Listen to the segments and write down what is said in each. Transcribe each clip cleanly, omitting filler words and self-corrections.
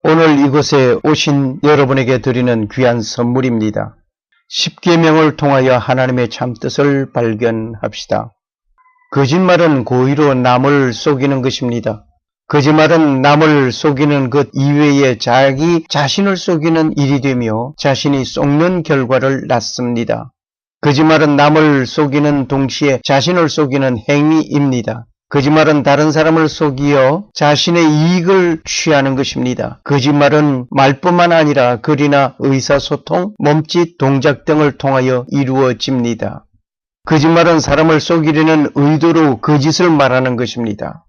오늘 이곳에 오신 여러분에게 드리는 귀한 선물입니다. 십계명을 통하여 하나님의 참뜻을 발견합시다. 거짓말은 고의로 남을 속이는 것입니다. 거짓말은 남을 속이는 것 이외에 자기 자신을 속이는 일이 되며 자신이 속는 결과를 낳습니다. 거짓말은 남을 속이는 동시에 자신을 속이는 행위입니다. 거짓말은 다른 사람을 속이어 자신의 이익을 취하는 것입니다. 거짓말은 말뿐만 아니라 글이나 의사소통, 몸짓, 동작 등을 통하여 이루어집니다. 거짓말은 사람을 속이려는 의도로 거짓을 말하는 것입니다.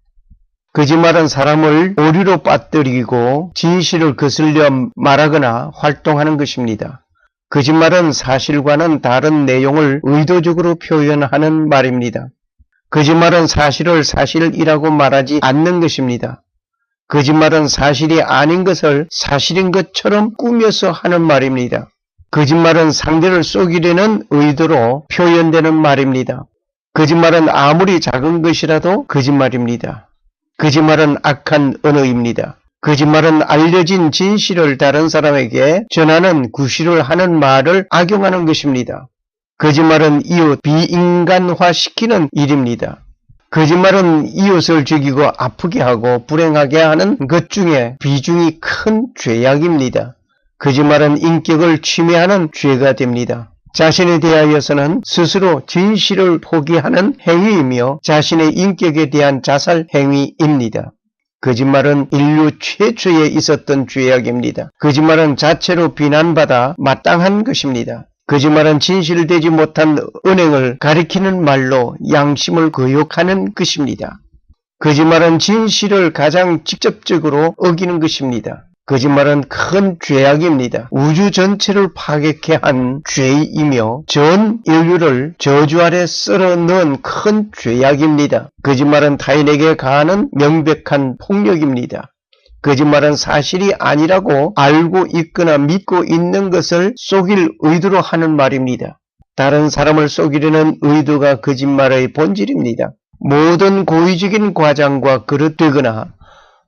거짓말은 사람을 오류로 빠뜨리고 진실을 거슬려 말하거나 활동하는 것입니다. 거짓말은 사실과는 다른 내용을 의도적으로 표현하는 말입니다. 거짓말은 사실을 사실이라고 말하지 않는 것입니다. 거짓말은 사실이 아닌 것을 사실인 것처럼 꾸며서 하는 말입니다. 거짓말은 상대를 속이려는 의도로 표현되는 말입니다. 거짓말은 아무리 작은 것이라도 거짓말입니다. 거짓말은 악한 언어입니다. 거짓말은 알려진 진실을 다른 사람에게 전하는 구실을 하는 말을 악용하는 것입니다. 거짓말은 이웃 비인간화시키는 일입니다. 거짓말은 이웃을 죽이고 아프게 하고 불행하게 하는 것 중에 비중이 큰 죄악입니다. 거짓말은 인격을 침해하는 죄가 됩니다. 자신에 대하여서는 스스로 진실을 포기하는 행위이며 자신의 인격에 대한 자살 행위입니다. 거짓말은 인류 최초에 있었던 죄악입니다. 거짓말은 자체로 비난받아 마땅한 것입니다. 거짓말은 진실되지 못한 은행을 가리키는 말로 양심을 거역하는 것입니다. 거짓말은 진실을 가장 직접적으로 어기는 것입니다. 거짓말은 큰 죄악입니다. 우주 전체를 파괴케 한 죄이며 전 인류를 저주 아래 썰어 넣은 큰 죄악입니다. 거짓말은 타인에게 가하는 명백한 폭력입니다. 거짓말은 사실이 아니라고 알고 있거나 믿고 있는 것을 속일 의도로 하는 말입니다. 다른 사람을 속이려는 의도가 거짓말의 본질입니다. 모든 고의적인 과장과 그릇되거나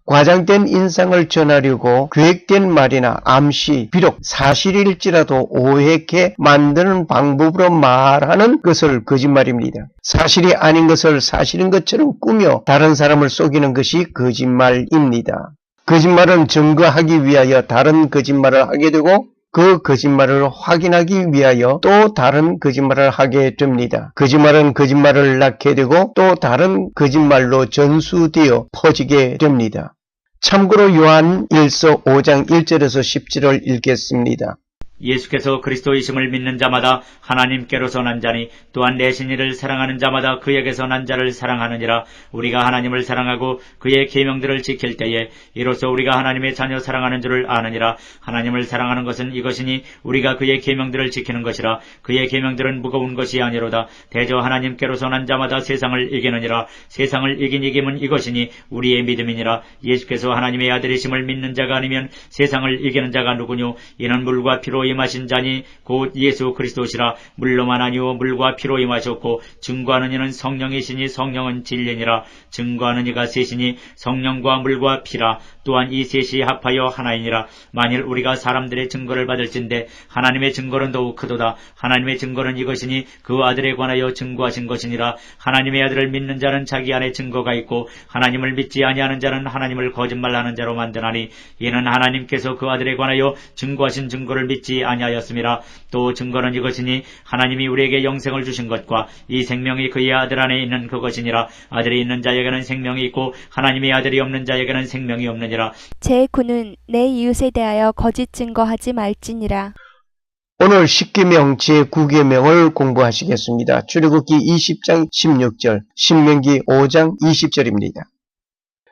과장된 인상을 전하려고 계획된 말이나 암시, 비록 사실일지라도 오해케 만드는 방법으로 말하는 것을 거짓말입니다. 사실이 아닌 것을 사실인 것처럼 꾸며 다른 사람을 속이는 것이 거짓말입니다. 거짓말은 증거하기 위하여 다른 거짓말을 하게 되고 그 거짓말을 확인하기 위하여 또 다른 거짓말을 하게 됩니다. 거짓말은 거짓말을 낳게 되고 또 다른 거짓말로 전수되어 퍼지게 됩니다. 참고로 요한 1서 5장 1절에서 10절을 읽겠습니다. 예수께서 그리스도이심을 믿는 자마다 하나님께로서 난 자니 또한 내신 이를 사랑하는 자마다 그에게서 난 자를 사랑하느니라. 우리가 하나님을 사랑하고 그의 계명들을 지킬 때에 이로써 우리가 하나님의 자녀 사랑하는 줄을 아느니라. 하나님을 사랑하는 것은 이것이니 우리가 그의 계명들을 지키는 것이라. 그의 계명들은 무거운 것이 아니로다. 대저 하나님께로서 난 자마다 세상을 이기느니라. 세상을 이긴 이김은 이것이니 우리의 믿음이니라. 예수께서 하나님의 아들이심을 믿는 자가 아니면 세상을 이기는 자가 누구뇨? 이는 물과 피로 임하신 자니 곧 예수 그리스도시라. 물로만 아니오 물과 피로 임하셨고 증거하는 이는 성령이시니 성령은 진리니라. 증거하는 이가 셋이니 성령과 물과 피라. 또한 이 셋이 합하여 하나이니라. 만일 우리가 사람들의 증거를 받을진대 하나님의 증거는 더욱 크도다. 하나님의 증거는 이것이니 그 아들에 관하여 증거하신 것이니라. 하나님의 아들을 믿는 자는 자기 안에 증거가 있고 하나님을 믿지 아니하는 자는 하나님을 거짓말하는 자로 만드나니 이는 하나님께서 그 아들에 관하여 증거하신 증거를 믿지 아니하였음이라. 또 증거는 이것이니 하나님이 우리에게 영생을 주신 것과 이 생명이 그의 아들 안에 있는 그것이니라. 아들이 있는 자에게는 생명이 있고 하나님의 아들이 없는 자에게는 생명이 없느니라. 제9는 내 이웃에 대하여 거짓 증거하지 말지니라. 오늘 십계명 제9계명을 공부하시겠습니다. 출애굽기 20장 16절, 신명기 5장 20절입니다.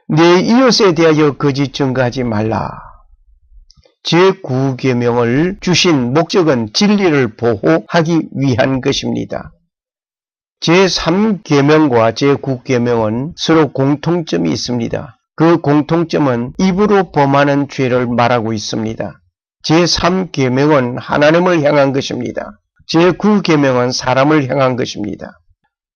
내 이웃에 대하여 거짓 증거하지 말라. 제9계명을 주신 목적은 진리를 보호하기 위한 것입니다. 제3계명과 제9계명은 서로 공통점이 있습니다. 그 공통점은 입으로 범하는 죄를 말하고 있습니다. 제3계명은 하나님을 향한 것입니다. 제9계명은 사람을 향한 것입니다.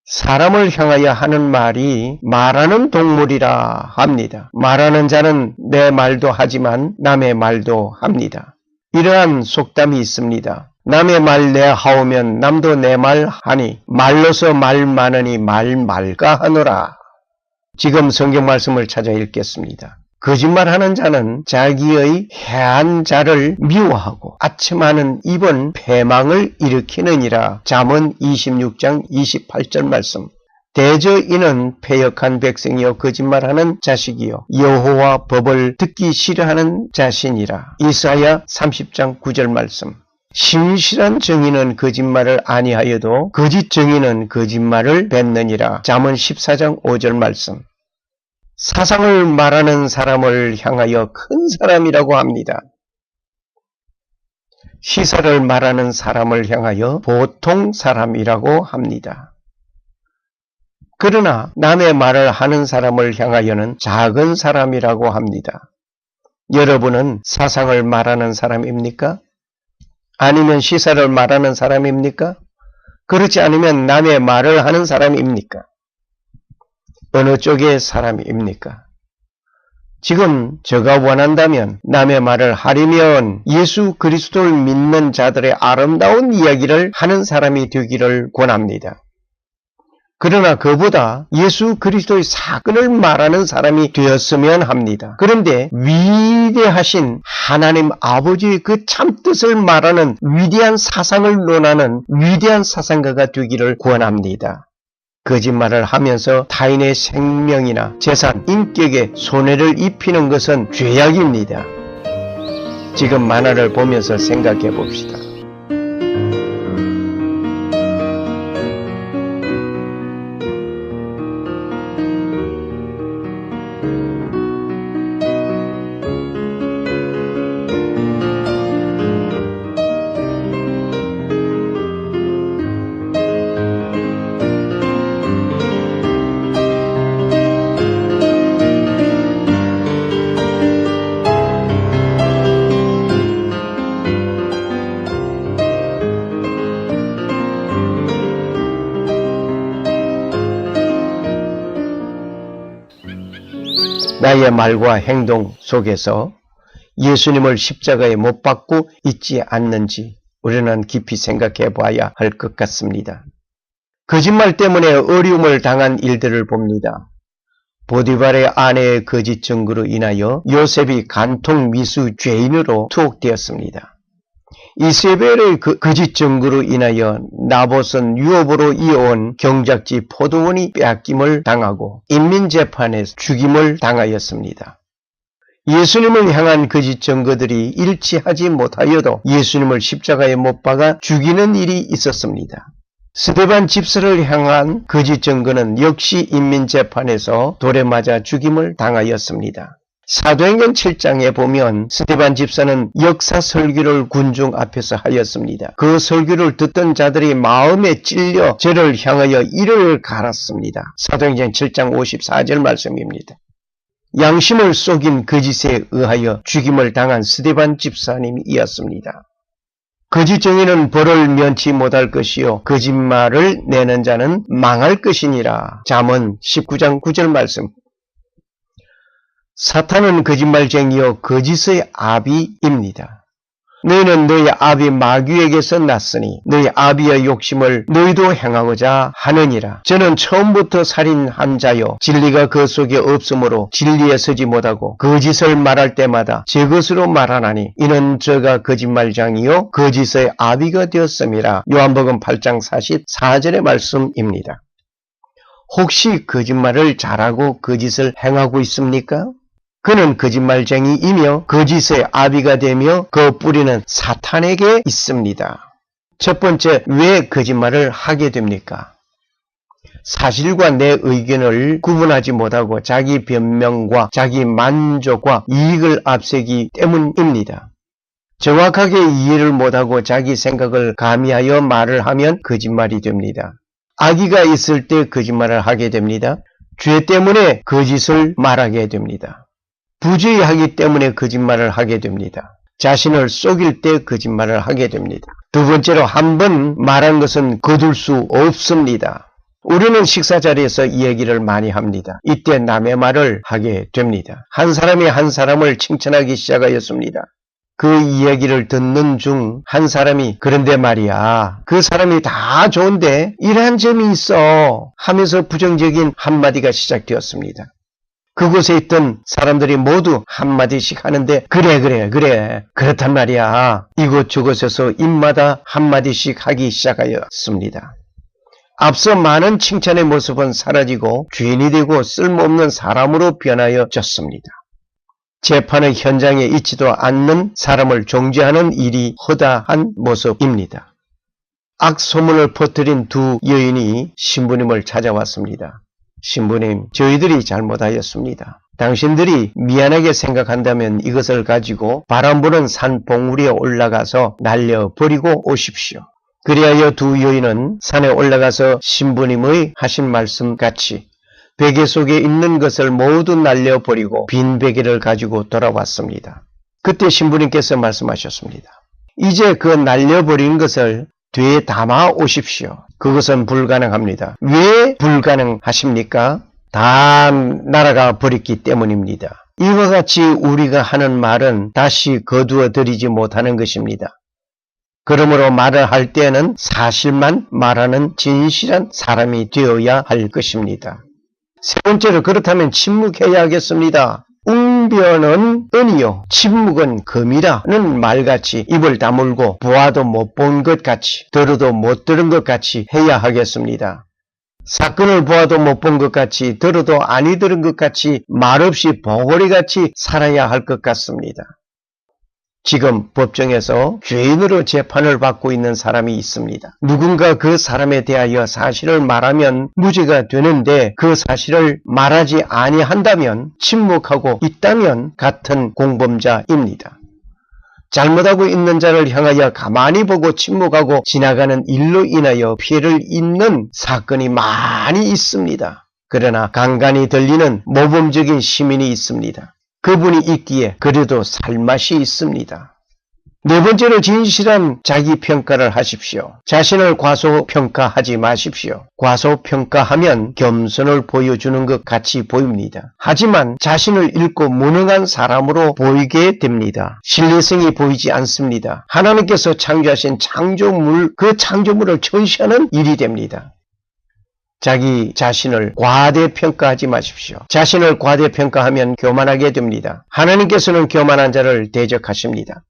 사람을 향하여 하는 말이 말하는 동물이라 합니다. 말하는 자는 내 말도 하지만 남의 말도 합니다. 이러한 속담이 있습니다. 남의 말 내 하오면 남도 내 말 하니 말로서 말 많으니 말 말까 하노라. 지금 성경 말씀을 찾아 읽겠습니다. 거짓말하는 자는 자기의 해한 자를 미워하고 아첨하는 입은 패망을 일으키느니라. 잠언 26장 28절 말씀. 대저 이는 패역한 백성이요 거짓말하는 자식이요 여호와 법을 듣기 싫어하는 자신이라. 이사야 30장 9절 말씀. 신실한 정의는 거짓말을 아니하여도 거짓 정의는 거짓말을 뱉느니라. 잠언 14장 5절 말씀. 사상을 말하는 사람을 향하여 큰 사람이라고 합니다. 시사를 말하는 사람을 향하여 보통 사람이라고 합니다. 그러나 남의 말을 하는 사람을 향하여는 작은 사람이라고 합니다. 여러분은 사상을 말하는 사람입니까? 아니면 시사를 말하는 사람입니까? 그렇지 않으면 남의 말을 하는 사람입니까? 어느 쪽의 사람입니까? 지금 제가 원한다면 남의 말을 하려면 예수 그리스도를 믿는 자들의 아름다운 이야기를 하는 사람이 되기를 권합니다. 그러나 그보다 예수 그리스도의 사건을 말하는 사람이 되었으면 합니다. 그런데 위대하신 하나님 아버지의 그 참뜻을 말하는 위대한 사상을 논하는 위대한 사상가가 되기를 권합니다. 거짓말을 하면서 타인의 생명이나 재산, 인격에 손해를 입히는 것은 죄악입니다. 지금 만화를 보면서 생각해 봅시다. 나의 말과 행동 속에서 예수님을 십자가에 못 박고 있지 않는지 우리는 깊이 생각해 봐야 할 것 같습니다. 거짓말 때문에 어려움을 당한 일들을 봅니다. 보디발의 아내의 거짓 증거로 인하여 요셉이 간통 미수 죄인으로 투옥되었습니다. 이세벨의 거짓 증거로 인하여 나봇은 유업으로 이어온 경작지 포도원이 빼앗김을 당하고 인민재판에서 죽임을 당하였습니다. 예수님을 향한 거짓 증거들이 일치하지 못하여도 예수님을 십자가에 못 박아 죽이는 일이 있었습니다. 스데반 집사를 향한 거짓 증거는 역시 인민재판에서 돌에 맞아 죽임을 당하였습니다. 사도행전 7장에 보면 스데반 집사는 역사 설교를 군중 앞에서 하였습니다. 그 설교를 듣던 자들이 마음에 찔려 저를 향하여 이를 갈았습니다. 사도행전 7장 54절 말씀입니다. 양심을 속인 거짓에 의하여 죽임을 당한 스데반 집사님이었습니다. 거짓 정의는 벌을 면치 못할 것이요 거짓말을 내는 자는 망할 것이니라. 잠언 19장 9절 말씀. 사탄은 거짓말쟁이요 거짓의 아비입니다. 너희는 너희 아비 마귀에게서 났으니 너희 아비의 욕심을 너희도 행하고자 하느니라. 저는 처음부터 살인한 자요 진리가 그 속에 없으므로 진리에 서지 못하고 거짓을 말할 때마다 제 것으로 말하나니 이는 저가 거짓말장이요 거짓의 아비가 되었음이라. 요한복음 8장 44절의 말씀입니다. 혹시 거짓말을 잘하고 거짓을 행하고 있습니까? 그는 거짓말쟁이이며 거짓의 아비가 되며 그 뿌리는 사탄에게 있습니다. 첫 번째, 왜 거짓말을 하게 됩니까? 사실과 내 의견을 구분하지 못하고 자기 변명과 자기 만족과 이익을 앞세기 때문입니다. 정확하게 이해를 못하고 자기 생각을 가미하여 말을 하면 거짓말이 됩니다. 악의가 있을 때 거짓말을 하게 됩니다. 죄 때문에 거짓을 말하게 됩니다. 부주의하기 때문에 거짓말을 하게 됩니다. 자신을 속일 때 거짓말을 하게 됩니다. 두 번째로 한 번 말한 것은 거둘 수 없습니다. 우리는 식사 자리에서 이 얘기를 많이 합니다. 이때 남의 말을 하게 됩니다. 한 사람이 한 사람을 칭찬하기 시작하였습니다. 그 이야기를 듣는 중 한 사람이 그런데 말이야, 그 사람이 다 좋은데 이러한 점이 있어 하면서 부정적인 한마디가 시작되었습니다. 그곳에 있던 사람들이 모두 한마디씩 하는데 그래 그렇단 말이야. 이곳저곳에서 입마다 한마디씩 하기 시작하였습니다. 앞서 많은 칭찬의 모습은 사라지고 죄인이 되고 쓸모없는 사람으로 변하여졌습니다. 재판의 현장에 있지도 않는 사람을 종죄하는 일이 허다한 모습입니다. 악소문을 퍼뜨린 두 여인이 신부님을 찾아왔습니다. 신부님, 저희들이 잘못하였습니다. 당신들이 미안하게 생각한다면 이것을 가지고 바람 부는 산 봉우리에 올라가서 날려버리고 오십시오. 그리하여 두 여인은 산에 올라가서 신부님의 하신 말씀같이 베개 속에 있는 것을 모두 날려버리고 빈 베개를 가지고 돌아왔습니다. 그때 신부님께서 말씀하셨습니다. 이제 그 날려버린 것을 되에 담아 오십시오. 그것은 불가능합니다. 왜 불가능하십니까? 다 날아가 버렸기 때문입니다. 이와 같이 우리가 하는 말은 다시 거두어 들이지 못하는 것입니다. 그러므로 말을 할 때는 사실만 말하는 진실한 사람이 되어야 할 것입니다. 세 번째로, 그렇다면 침묵해야 하겠습니다. 웅변은 은이요 침묵은 금이라는 말같이 입을 다물고 보아도 못 본 것 같이 들어도 못 들은 것 같이 해야 하겠습니다. 사건을 보아도 못 본 것 같이 들어도 아니 들은 것 같이 말없이 보고리같이 살아야 할 것 같습니다. 지금 법정에서 죄인으로 재판을 받고 있는 사람이 있습니다. 누군가 그 사람에 대하여 사실을 말하면 무죄가 되는데 그 사실을 말하지 아니한다면, 침묵하고 있다면 같은 공범자입니다. 잘못하고 있는 자를 향하여 가만히 보고 침묵하고 지나가는 일로 인하여 피해를 입는 사건이 많이 있습니다. 그러나 간간히 들리는 모범적인 시민이 있습니다. 그분이 있기에 그래도 살맛이 있습니다. 네 번째로, 진실한 자기평가를 하십시오. 자신을 과소평가하지 마십시오. 과소평가하면 겸손을 보여주는 것 같이 보입니다. 하지만 자신을 잃고 무능한 사람으로 보이게 됩니다. 신뢰성이 보이지 않습니다. 하나님께서 창조하신 창조물, 그 창조물을 전시하는 일이 됩니다. 자기 자신을 과대평가하지 마십시오. 자신을 과대평가하면 교만하게 됩니다. 하나님께서는 교만한 자를 대적하십니다.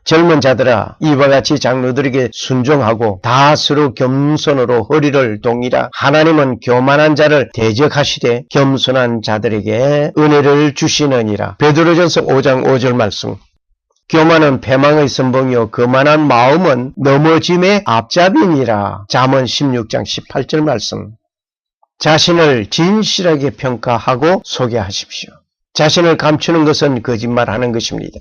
젊은 자들아, 이와 같이 장로들에게 순종하고 다스로 겸손으로 허리를 동이라. 하나님은 교만한 자를 대적하시되 겸손한 자들에게 은혜를 주시느니라. 베드로전서 5장 5절 말씀. 교만은 패망의 선봉이요 거만한 마음은 넘어짐의 앞잡이니라. 잠언 16장 18절 말씀. 자신을 진실하게 평가하고 소개하십시오. 자신을 감추는 것은 거짓말하는 것입니다.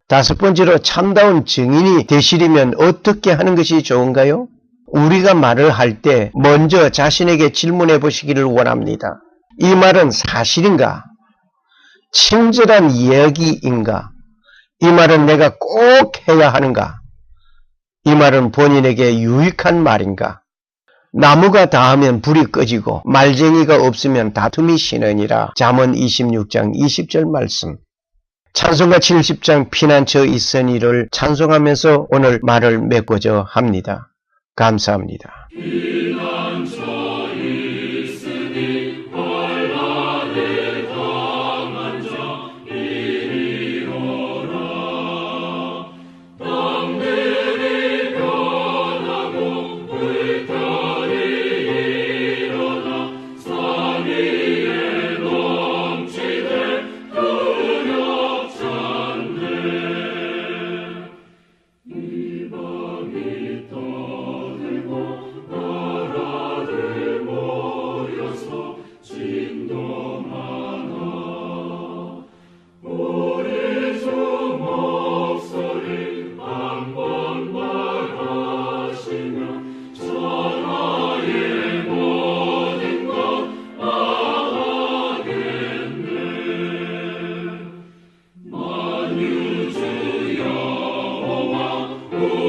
다섯 번째로, 참다운 증인이 되시려면 어떻게 하는 것이 좋은가요? 우리가 말을 할 때 먼저 자신에게 질문해 보시기를 원합니다. 이 말은 사실인가? 친절한 이야기인가? 이 말은 내가 꼭 해야 하는가? 이 말은 본인에게 유익한 말인가? 나무가 닿으면 불이 꺼지고 말쟁이가 없으면 다툼이 쉬느니라. 잠언 26장 20절 말씀. 찬송가 70장 피난처 있으니를 찬송하면서 오늘 말을 메꾸려 합니다. 감사합니다.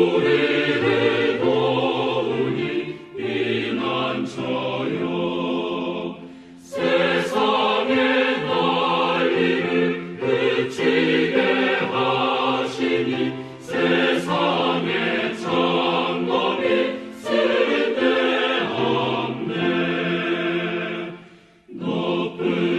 우리를 도우니 피난처 불